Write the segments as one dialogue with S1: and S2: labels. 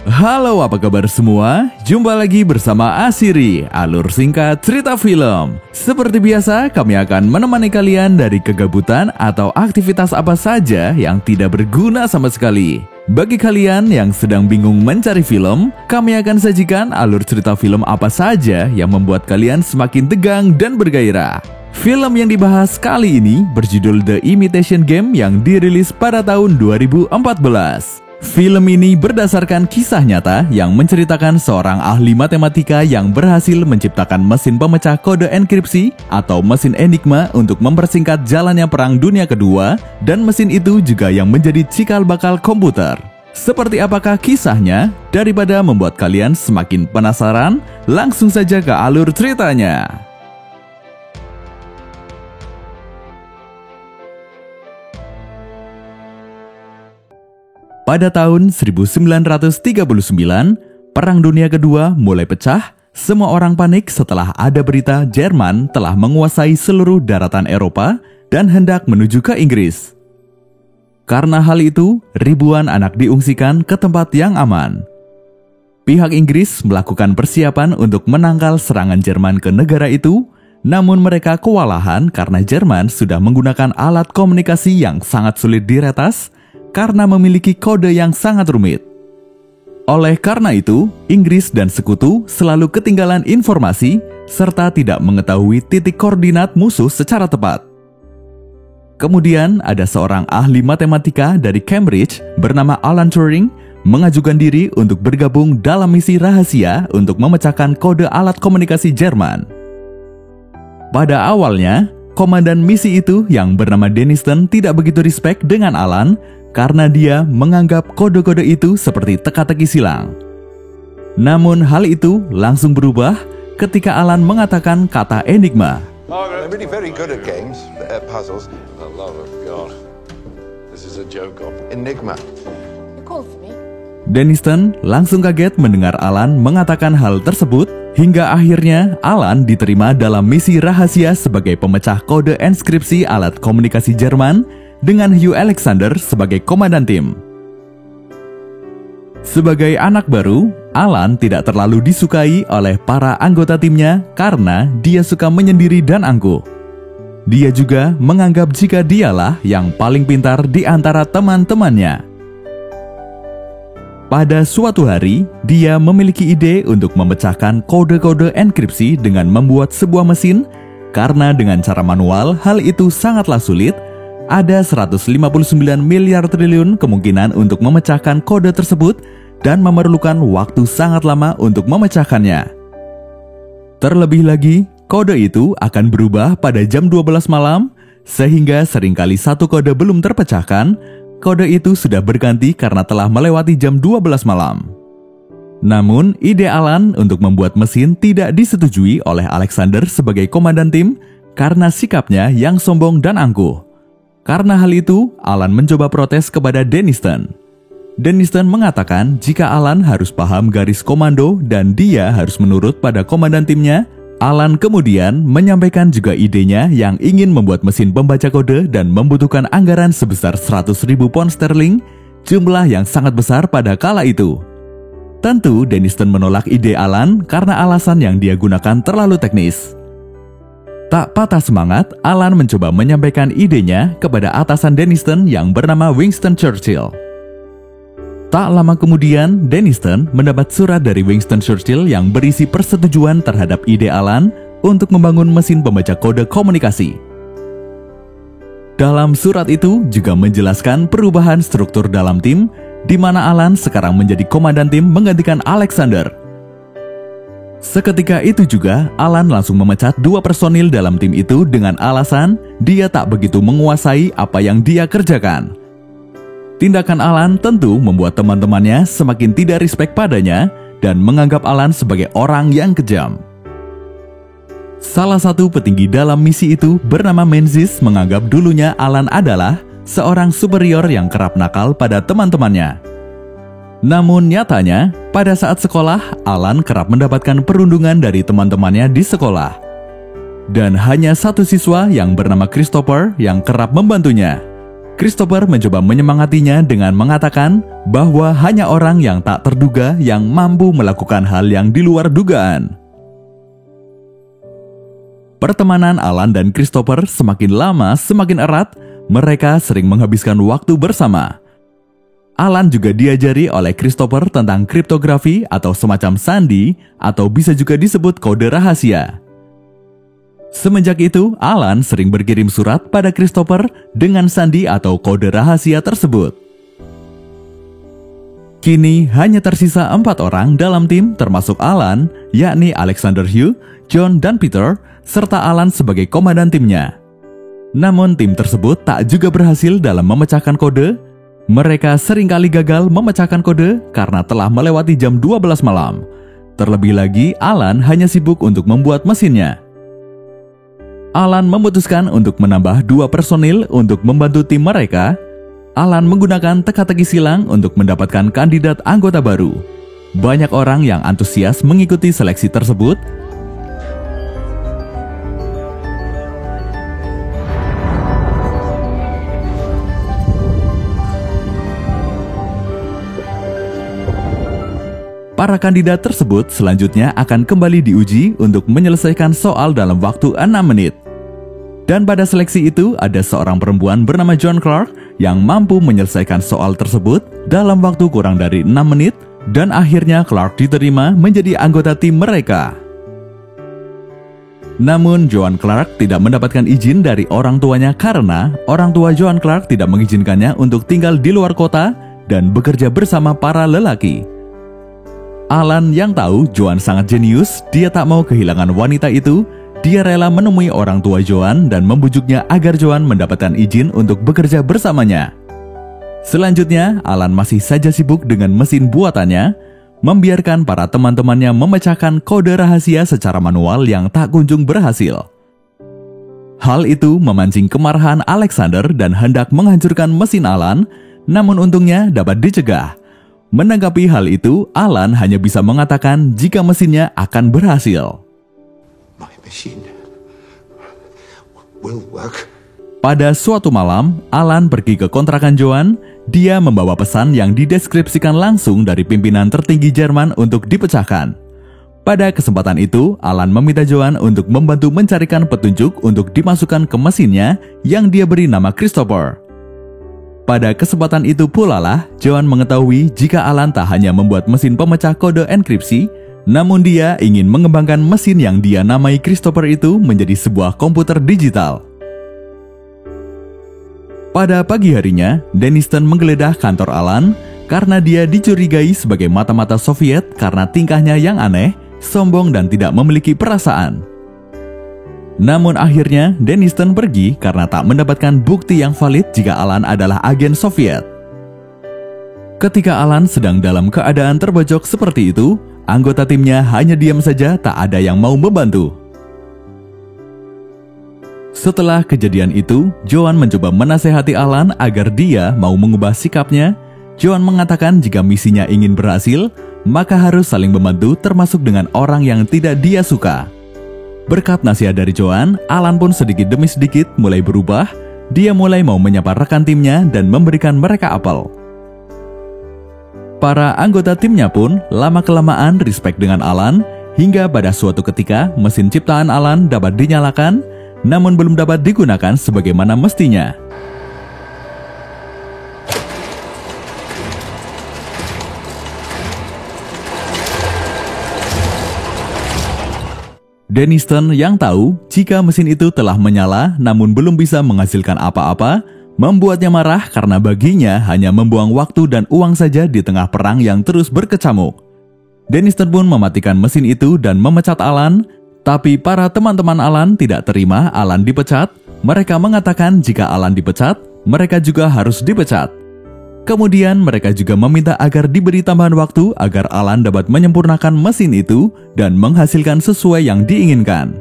S1: Halo, apa kabar semua? Jumpa lagi bersama Asiri, alur singkat cerita film. Seperti biasa, kami akan menemani kalian dari kegabutan atau aktivitas apa saja yang tidak berguna sama sekali. Bagi kalian yang sedang bingung mencari film, kami akan sajikan alur cerita film apa saja yang membuat kalian semakin tegang dan bergairah. Film yang dibahas kali ini berjudul The Imitation Game yang dirilis pada tahun 2014. Film ini berdasarkan kisah nyata yang menceritakan seorang ahli matematika yang berhasil menciptakan mesin pemecah kode enkripsi atau mesin Enigma untuk mempersingkat jalannya Perang Dunia Kedua, dan mesin itu juga yang menjadi cikal bakal komputer. Seperti apakah kisahnya? Daripada membuat kalian semakin penasaran, langsung saja ke alur ceritanya. Pada tahun 1939, Perang Dunia Kedua mulai pecah. Semua orang panik setelah ada berita Jerman telah menguasai seluruh daratan Eropa dan hendak menuju ke Inggris. Karena hal itu, ribuan anak diungsikan ke tempat yang aman. Pihak Inggris melakukan persiapan untuk menangkal serangan Jerman ke negara itu, namun mereka kewalahan karena Jerman sudah menggunakan alat komunikasi yang sangat sulit diretas karena memiliki kode yang sangat rumit. Oleh karena itu, Inggris dan sekutu selalu ketinggalan informasi serta tidak mengetahui titik koordinat musuh secara tepat. Kemudian ada seorang ahli matematika dari Cambridge bernama Alan Turing mengajukan diri untuk bergabung dalam misi rahasia untuk memecahkan kode alat komunikasi Jerman. Pada awalnya, komandan misi itu yang bernama Denniston tidak begitu respect dengan Alan karena dia menganggap kode-kode itu seperti teka-teki silang. Namun hal itu langsung berubah ketika Alan mengatakan kata Enigma.
S2: They're really very good at games, puzzles.
S3: For the love of God, this is a joke.
S2: Enigma.
S4: You called for me?
S1: Denniston langsung kaget mendengar Alan mengatakan hal tersebut, hingga akhirnya Alan diterima dalam misi rahasia sebagai pemecah kode enskripsi alat komunikasi Jerman dengan Hugh Alexander sebagai komandan tim. Sebagai anak baru, Alan tidak terlalu disukai oleh para anggota timnya karena dia suka menyendiri dan angkuh. Dia juga menganggap jika dialah yang paling pintar di antara teman-temannya. Pada suatu hari, dia memiliki ide untuk memecahkan kode-kode enkripsi dengan membuat sebuah mesin, karena dengan cara manual hal itu sangatlah sulit. Ada 159 miliar triliun kemungkinan untuk memecahkan kode tersebut dan memerlukan waktu sangat lama untuk memecahkannya. Terlebih lagi, kode itu akan berubah pada jam 12 malam, sehingga seringkali satu kode belum terpecahkan, kode itu sudah berganti karena telah melewati jam 12 malam. Namun, ide Alan untuk membuat mesin tidak disetujui oleh Alexander sebagai komandan tim karena sikapnya yang sombong dan angkuh. Karena hal itu, Alan mencoba protes kepada Denniston. Denniston mengatakan jika Alan harus paham garis komando dan dia harus menurut pada komandan timnya. Alan kemudian menyampaikan juga idenya yang ingin membuat mesin pembaca kode dan membutuhkan anggaran sebesar 100.000 pound sterling, jumlah yang sangat besar pada kala itu. Tentu Denniston menolak ide Alan karena alasan yang dia gunakan terlalu teknis. Tak patah semangat, Alan mencoba menyampaikan idenya kepada atasan Denniston yang bernama Winston Churchill. Tak lama kemudian, Denniston mendapat surat dari Winston Churchill yang berisi persetujuan terhadap ide Alan untuk membangun mesin pembaca kode komunikasi. Dalam surat itu juga menjelaskan perubahan struktur dalam tim, di mana Alan sekarang menjadi komandan tim menggantikan Alexander. Seketika itu juga, Alan langsung memecat 2 personil dalam tim itu dengan alasan dia tak begitu menguasai apa yang dia kerjakan. Tindakan Alan tentu membuat teman-temannya semakin tidak respect padanya dan menganggap Alan sebagai orang yang kejam. Salah satu petinggi dalam misi itu bernama Menzies menganggap dulunya Alan adalah seorang superior yang kerap nakal pada teman-temannya. Namun nyatanya, pada saat sekolah, Alan kerap mendapatkan perundungan dari teman-temannya di sekolah. Dan hanya satu siswa yang bernama Christopher yang kerap membantunya. Christopher mencoba menyemangatinya dengan mengatakan bahwa hanya orang yang tak terduga yang mampu melakukan hal yang di luar dugaan. Pertemanan Alan dan Christopher semakin lama semakin erat, mereka sering menghabiskan waktu bersama. Alan juga diajari oleh Christopher tentang kriptografi atau semacam sandi atau bisa juga disebut kode rahasia. Semenjak itu, Alan sering berkirim surat pada Christopher dengan sandi atau kode rahasia tersebut. Kini hanya tersisa 4 orang dalam tim termasuk Alan, yakni Alexander Hugh, John, dan Peter, serta Alan sebagai komandan timnya. Namun tim tersebut tak juga berhasil dalam memecahkan kode. Mereka seringkali gagal memecahkan kode karena telah melewati jam 12 malam. Terlebih lagi, Alan hanya sibuk untuk membuat mesinnya. Alan memutuskan untuk menambah 2 personil untuk membantu tim mereka. Alan menggunakan teka-teki silang untuk mendapatkan kandidat anggota baru. Banyak orang yang antusias mengikuti seleksi tersebut. Para kandidat tersebut selanjutnya akan kembali diuji untuk menyelesaikan soal dalam waktu 6 menit. Dan pada seleksi itu ada seorang perempuan bernama John Clark yang mampu menyelesaikan soal tersebut dalam waktu kurang dari 6 menit dan akhirnya Clark diterima menjadi anggota tim mereka. Namun Joan Clark tidak mendapatkan izin dari orang tuanya karena orang tua Joan Clark tidak mengizinkannya untuk tinggal di luar kota dan bekerja bersama para lelaki. Alan yang tahu Joan sangat jenius, dia tak mau kehilangan wanita itu. Dia rela menemui orang tua Joan dan membujuknya agar Joan mendapatkan izin untuk bekerja bersamanya. Selanjutnya, Alan masih saja sibuk dengan mesin buatannya, membiarkan para teman-temannya memecahkan kode rahasia secara manual yang tak kunjung berhasil. Hal itu memancing kemarahan Alexander dan hendak menghancurkan mesin Alan, namun untungnya dapat dicegah. Menanggapi hal itu, Alan hanya bisa mengatakan jika mesinnya akan berhasil.
S2: My machine will work.
S1: Pada suatu malam, Alan pergi ke kontrakan Joan. Dia membawa pesan yang dideskripsikan langsung dari pimpinan tertinggi Jerman untuk dipecahkan. Pada kesempatan itu, Alan meminta Joan untuk membantu mencarikan petunjuk untuk dimasukkan ke mesinnya yang dia beri nama Christopher. Pada kesempatan itu pula lah, Joan mengetahui jika Alan tak hanya membuat mesin pemecah kode enkripsi, namun dia ingin mengembangkan mesin yang dia namai Christopher itu menjadi sebuah komputer digital. Pada pagi harinya, Denniston menggeledah kantor Alan karena dia dicurigai sebagai mata-mata Soviet karena tingkahnya yang aneh, sombong dan tidak memiliki perasaan. Namun akhirnya Denniston pergi karena tak mendapatkan bukti yang valid jika Alan adalah agen Soviet. Ketika Alan sedang dalam keadaan terbojok seperti itu, anggota timnya hanya diam saja, tak ada yang mau membantu. Setelah kejadian itu, Joan mencoba menasehati Alan agar dia mau mengubah sikapnya. Joan mengatakan jika misinya ingin berhasil, maka harus saling membantu termasuk dengan orang yang tidak dia suka. Berkat nasihat dari Joan, Alan pun sedikit demi sedikit mulai berubah. Dia mulai mau menyapa rekan timnya dan memberikan mereka apel. Para anggota timnya pun lama-kelamaan respect dengan Alan, hingga pada suatu ketika mesin ciptaan Alan dapat dinyalakan, namun belum dapat digunakan sebagaimana mestinya. Denniston yang tahu jika mesin itu telah menyala namun belum bisa menghasilkan apa-apa, membuatnya marah karena baginya hanya membuang waktu dan uang saja di tengah perang yang terus berkecamuk. Denniston pun mematikan mesin itu dan memecat Alan, tapi para teman-teman Alan tidak terima Alan dipecat. Mereka mengatakan jika Alan dipecat, mereka juga harus dipecat. Kemudian mereka juga meminta agar diberi tambahan waktu agar Alan dapat menyempurnakan mesin itu dan menghasilkan sesuai yang diinginkan.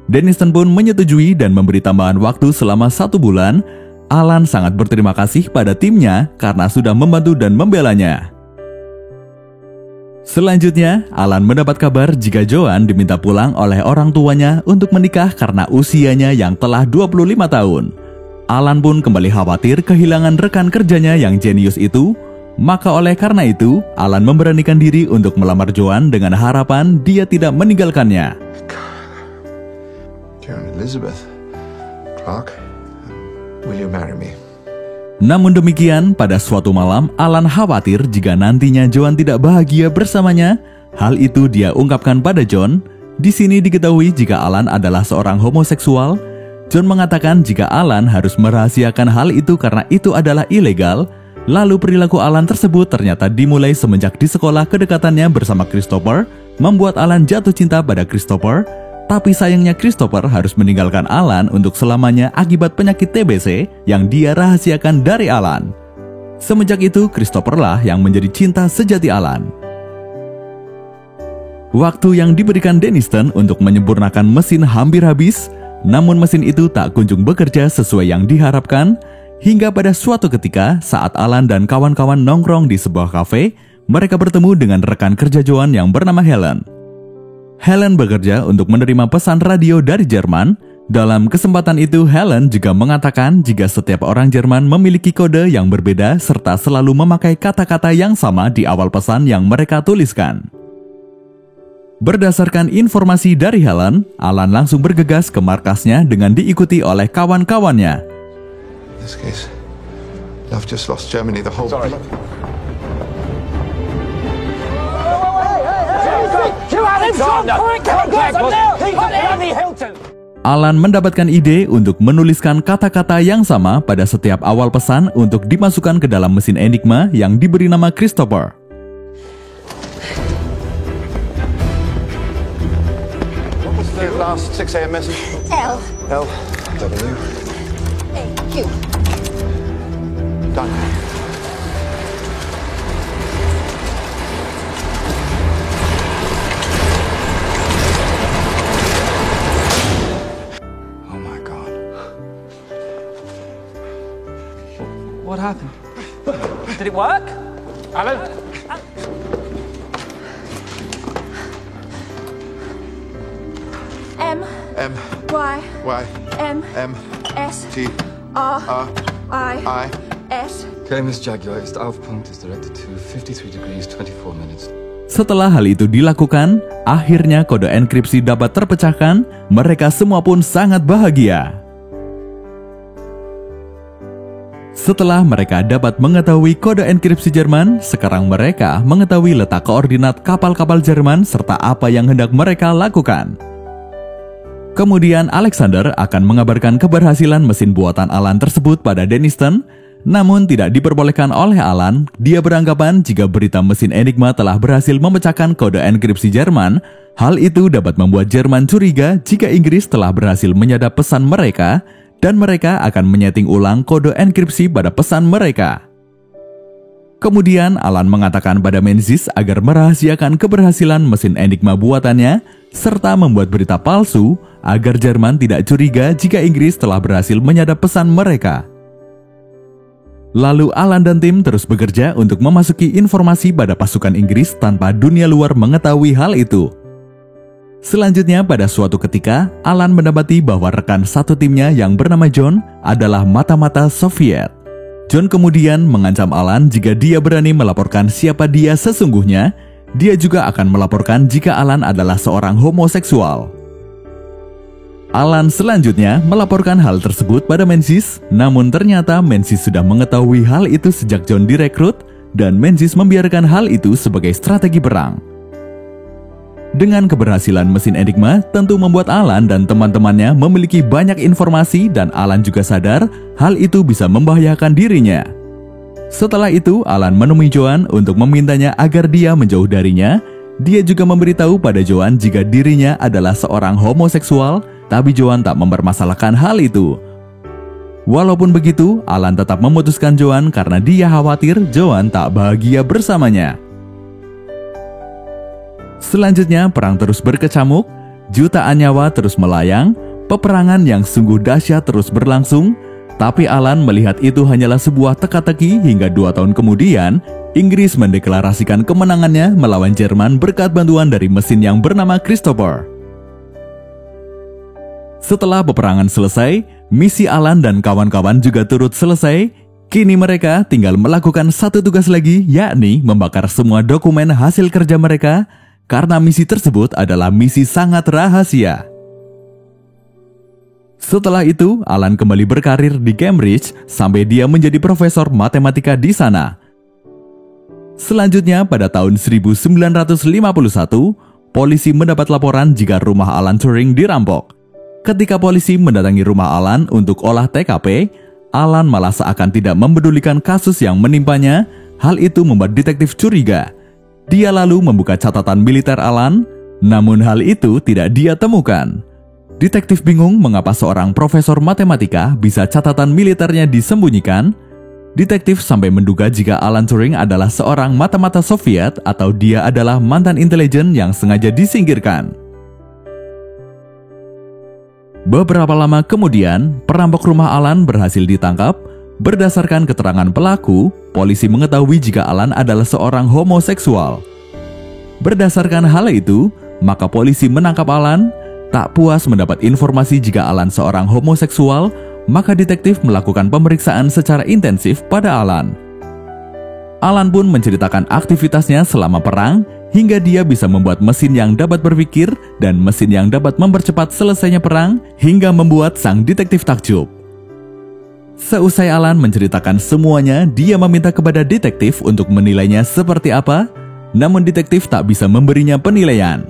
S1: Denniston pun menyetujui dan memberi tambahan waktu selama 1 bulan. Alan sangat berterima kasih pada timnya karena sudah membantu dan membelanya. Selanjutnya, Alan mendapat kabar jika Joan diminta pulang oleh orang tuanya untuk menikah karena usianya yang telah 25 tahun. Alan pun kembali khawatir kehilangan rekan kerjanya yang jenius itu. Maka oleh karena itu, Alan memberanikan diri untuk melamar Joan dengan harapan dia tidak meninggalkannya.
S2: Joan Elizabeth Clark, will you marry me?
S1: Namun demikian, pada suatu malam, Alan khawatir jika nantinya Joan tidak bahagia bersamanya. Hal itu dia ungkapkan pada John. Di sini diketahui jika Alan adalah seorang homoseksual. John mengatakan jika Alan harus merahasiakan hal itu karena itu adalah ilegal. Lalu perilaku Alan tersebut ternyata dimulai semenjak di sekolah kedekatannya bersama Christopher, membuat Alan jatuh cinta pada Christopher. Tapi sayangnya Christopher harus meninggalkan Alan untuk selamanya akibat penyakit TBC yang dia rahasiakan dari Alan. Semenjak itu, Christopher lah yang menjadi cinta sejati Alan. Waktu yang diberikan Denniston untuk menyempurnakan mesin hampir habis, namun mesin itu tak kunjung bekerja sesuai yang diharapkan, hingga pada suatu ketika saat Alan dan kawan-kawan nongkrong di sebuah kafe, mereka bertemu dengan rekan kerja Joan yang bernama Helen. Helen bekerja untuk menerima pesan radio dari Jerman. Dalam kesempatan itu, Helen juga mengatakan jika setiap orang Jerman memiliki kode yang berbeda serta selalu memakai kata-kata yang sama di awal pesan yang mereka tuliskan. Berdasarkan informasi dari Helen, Alan langsung bergegas ke markasnya dengan diikuti oleh kawan-kawannya.
S2: In this case, love just lost Germany the whole...
S3: Sorry.
S1: Alan mendapatkan ide untuk menuliskan kata-kata yang sama pada setiap awal pesan untuk dimasukkan ke dalam mesin Enigma yang diberi nama Christopher.
S2: What was the last 6 a.m. message?
S4: L
S2: L. W.
S4: A Q.
S2: Done. Oh my God.
S5: What happened? Did it work?
S3: Alan?
S4: M
S2: M.
S4: Y
S2: Y.
S4: M
S2: M.
S4: S
S2: T.
S4: R
S2: R.
S4: I
S2: I.
S4: S.
S6: Okay, Miss Jaguar, the alpha point is directed to 53 degrees 24 minutes.
S1: Setelah hal itu dilakukan, akhirnya kode enkripsi dapat terpecahkan. Mereka semua pun sangat bahagia. Setelah mereka dapat mengetahui kode enkripsi Jerman, sekarang mereka mengetahui letak koordinat kapal-kapal Jerman serta apa yang hendak mereka lakukan. Kemudian Alexander akan mengabarkan keberhasilan mesin buatan Alan tersebut pada Denniston. Namun tidak diperbolehkan oleh Alan. Dia beranggapan jika berita mesin Enigma telah berhasil memecahkan kode enkripsi Jerman, hal itu dapat membuat Jerman curiga jika Inggris telah berhasil menyadap pesan mereka, dan mereka akan menyeting ulang kode enkripsi pada pesan mereka. Kemudian Alan mengatakan pada Menzies agar merahasiakan keberhasilan mesin Enigma buatannya, serta membuat berita palsu agar Jerman tidak curiga jika Inggris telah berhasil menyadap pesan mereka. Lalu Alan dan tim terus bekerja untuk memasuki informasi pada pasukan Inggris tanpa dunia luar mengetahui hal itu. Selanjutnya pada suatu ketika, Alan mendapati bahwa rekan satu timnya yang bernama John adalah mata-mata Soviet. John kemudian mengancam Alan jika dia berani melaporkan siapa dia sesungguhnya. Dia juga akan melaporkan jika Alan adalah seorang homoseksual. Alan selanjutnya melaporkan hal tersebut pada Menzies, namun ternyata Menzies sudah mengetahui hal itu sejak John direkrut, dan Menzies membiarkan hal itu sebagai strategi perang. Dengan keberhasilan mesin Enigma tentu membuat Alan dan teman-temannya memiliki banyak informasi, dan Alan juga sadar hal itu bisa membahayakan dirinya. Setelah itu, Alan menemui Joan untuk memintanya agar dia menjauh darinya. Dia juga memberitahu pada Joan jika dirinya adalah seorang homoseksual, tapi Joan tak mempermasalahkan hal itu. Walaupun begitu, Alan tetap memutuskan Joan karena dia khawatir Joan tak bahagia bersamanya. Selanjutnya, perang terus berkecamuk, jutaan nyawa terus melayang, peperangan yang sungguh dahsyat terus berlangsung, tapi Alan melihat itu hanyalah sebuah teka-teki hingga 2 tahun kemudian, Inggris mendeklarasikan kemenangannya melawan Jerman berkat bantuan dari mesin yang bernama Christopher. Setelah peperangan selesai, Misi Alan dan kawan-kawan juga turut selesai. Kini mereka tinggal melakukan satu tugas lagi, yakni membakar semua dokumen hasil kerja mereka, karena misi tersebut adalah misi sangat rahasia. Setelah itu, Alan kembali berkarir di Cambridge sampai dia menjadi profesor matematika di sana. Selanjutnya, pada tahun 1951, polisi mendapat laporan jika rumah Alan Turing dirampok. Ketika polisi mendatangi rumah Alan untuk olah TKP, Alan malah seakan tidak mempedulikan kasus yang menimpanya. Hal itu membuat detektif curiga. Dia lalu membuka catatan militer Alan, namun hal itu tidak dia temukan. Detektif bingung mengapa seorang profesor matematika bisa catatan militernya disembunyikan. Detektif sampai menduga jika Alan Turing adalah seorang mata-mata Soviet atau dia adalah mantan intelijen yang sengaja disingkirkan. Beberapa lama kemudian, perampok rumah Alan berhasil ditangkap. Berdasarkan keterangan pelaku, polisi mengetahui jika Alan adalah seorang homoseksual. Berdasarkan hal itu, maka polisi menangkap Alan. Tak puas mendapat informasi jika Alan seorang homoseksual, maka detektif melakukan pemeriksaan secara intensif pada Alan. Alan pun menceritakan aktivitasnya selama perang, hingga dia bisa membuat mesin yang dapat berpikir dan mesin yang dapat mempercepat selesainya perang, hingga membuat sang detektif takjub. Seusai Alan menceritakan semuanya, dia meminta kepada detektif untuk menilainya seperti apa, namun detektif tak bisa memberinya penilaian.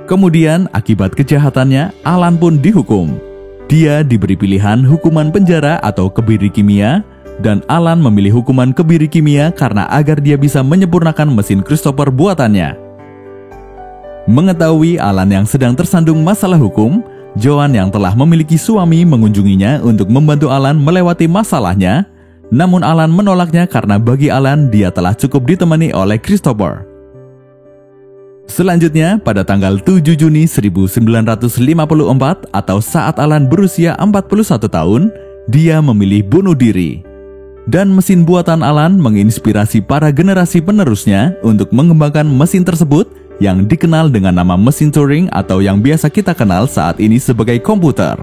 S1: Kemudian, akibat kejahatannya, Alan pun dihukum. Dia diberi pilihan hukuman penjara atau kebiri kimia, dan Alan memilih hukuman kebiri kimia karena agar dia bisa menyempurnakan mesin Christopher buatannya. Mengetahui Alan yang sedang tersandung masalah hukum, Joan yang telah memiliki suami mengunjunginya untuk membantu Alan melewati masalahnya, namun Alan menolaknya karena bagi Alan dia telah cukup ditemani oleh Christopher. Selanjutnya, pada tanggal 7 Juni 1954 atau saat Alan berusia 41 tahun, dia memilih bunuh diri. Dan mesin buatan Alan menginspirasi para generasi penerusnya untuk mengembangkan mesin tersebut yang dikenal dengan nama mesin Turing atau yang biasa kita kenal saat ini sebagai komputer.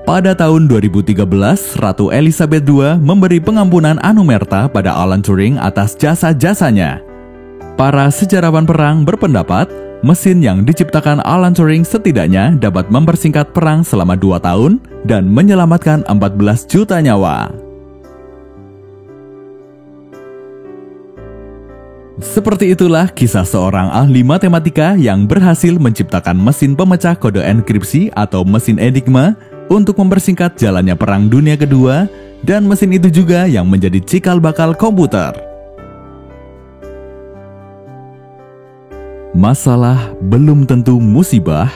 S1: Pada tahun 2013, Ratu Elizabeth II memberi pengampunan anumerta pada Alan Turing atas jasa-jasanya. Para sejarawan perang berpendapat, mesin yang diciptakan Alan Turing setidaknya dapat mempersingkat perang selama 2 tahun dan menyelamatkan 14 juta nyawa. Seperti itulah kisah seorang ahli matematika yang berhasil menciptakan mesin pemecah kode enkripsi atau mesin Enigma untuk mempersingkat jalannya Perang Dunia Kedua, dan mesin itu juga yang menjadi cikal bakal komputer. Masalah belum tentu musibah,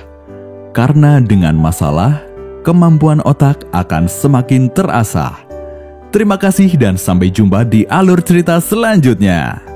S1: karena dengan masalah, kemampuan otak akan semakin terasah. Terima kasih dan sampai jumpa di alur cerita selanjutnya.